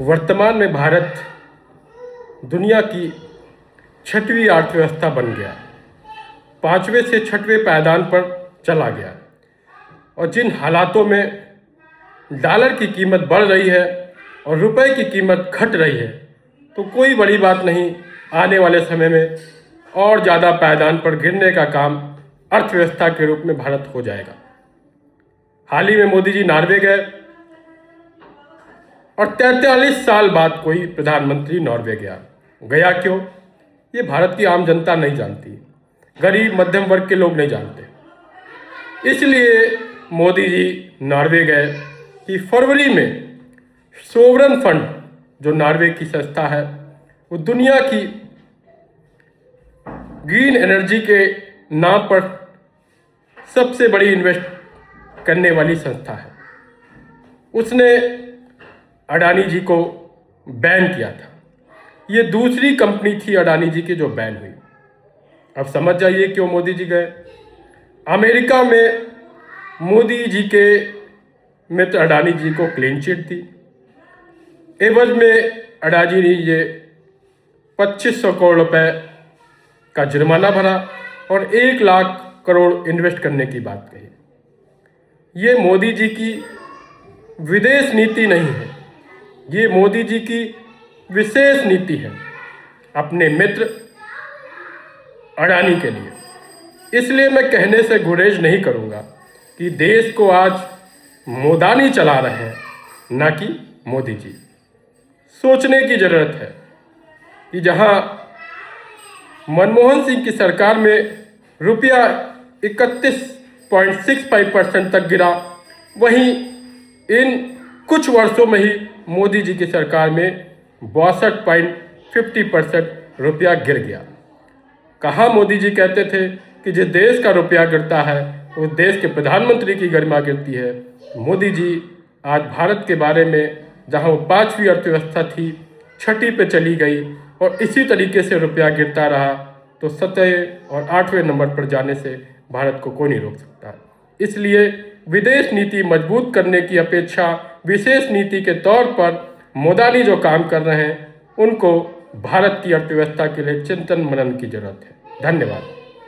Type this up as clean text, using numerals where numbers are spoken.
वर्तमान में भारत दुनिया की 6वीं अर्थव्यवस्था बन गया, 5वें से 6वें पायदान पर चला गया। और जिन हालातों में डॉलर की कीमत बढ़ रही है और रुपए की कीमत घट रही है, तो कोई बड़ी बात नहीं, आने वाले समय में और ज़्यादा पायदान पर गिरने का काम अर्थव्यवस्था के रूप में भारत हो जाएगा। हाल ही में मोदी जी नॉर्वे गए और 43 साल बाद कोई प्रधानमंत्री नॉर्वे गया क्यों? ये भारत की आम जनता नहीं जानती, गरीब मध्यम वर्ग के लोग नहीं जानते। इसलिए मोदी जी नॉर्वे गए कि फरवरी में सोवरन फंड, जो नॉर्वे की संस्था है, वो दुनिया की ग्रीन एनर्जी के नाम पर सबसे बड़ी इन्वेस्ट करने वाली संस्था है। उसने अडानी जी को बैन किया था। ये दूसरी कंपनी थी अडानी जी की जो बैन हुई। अब समझ जाइए क्यों मोदी जी गए। अमेरिका में मोदी जी के मित्र अडानी जी को क्लीन चिट दी, एवज में अडानी जी ने 2500 करोड़ रुपए का जुर्माना भरा और 1 लाख करोड़ इन्वेस्ट करने की बात कही। ये मोदी जी की विदेश नीति नहीं है, ये मोदी जी की विशेष नीति है अपने मित्र अडानी के लिए। इसलिए मैं कहने से गुरेज नहीं करूंगा कि देश को आज मोदानी चला रहे हैं, ना कि मोदी जी। सोचने की जरूरत है कि जहां मनमोहन सिंह की सरकार में रुपया 31.65% तक गिरा, वहीं इन कुछ वर्षों में ही मोदी जी की सरकार में 62.50% रुपया गिर गया। कहाँ मोदी जी कहते थे कि जिस देश का रुपया गिरता है उस देश के प्रधानमंत्री की गरिमा गिरती है। मोदी जी आज भारत के बारे में, जहाँ वो 5वीं अर्थव्यवस्था थी, 6ठी पे चली गई और इसी तरीके से रुपया गिरता रहा, तो 7वें और 8वें नंबर पर जाने से भारत को कोई नहीं रोक सकता। इसलिए विदेश नीति मजबूत करने की अपेक्षा विशेष नीति के तौर पर मोदानी जो काम कर रहे हैं, उनको भारत की अर्थव्यवस्था के लिए चिंतन मनन की जरूरत है। धन्यवाद।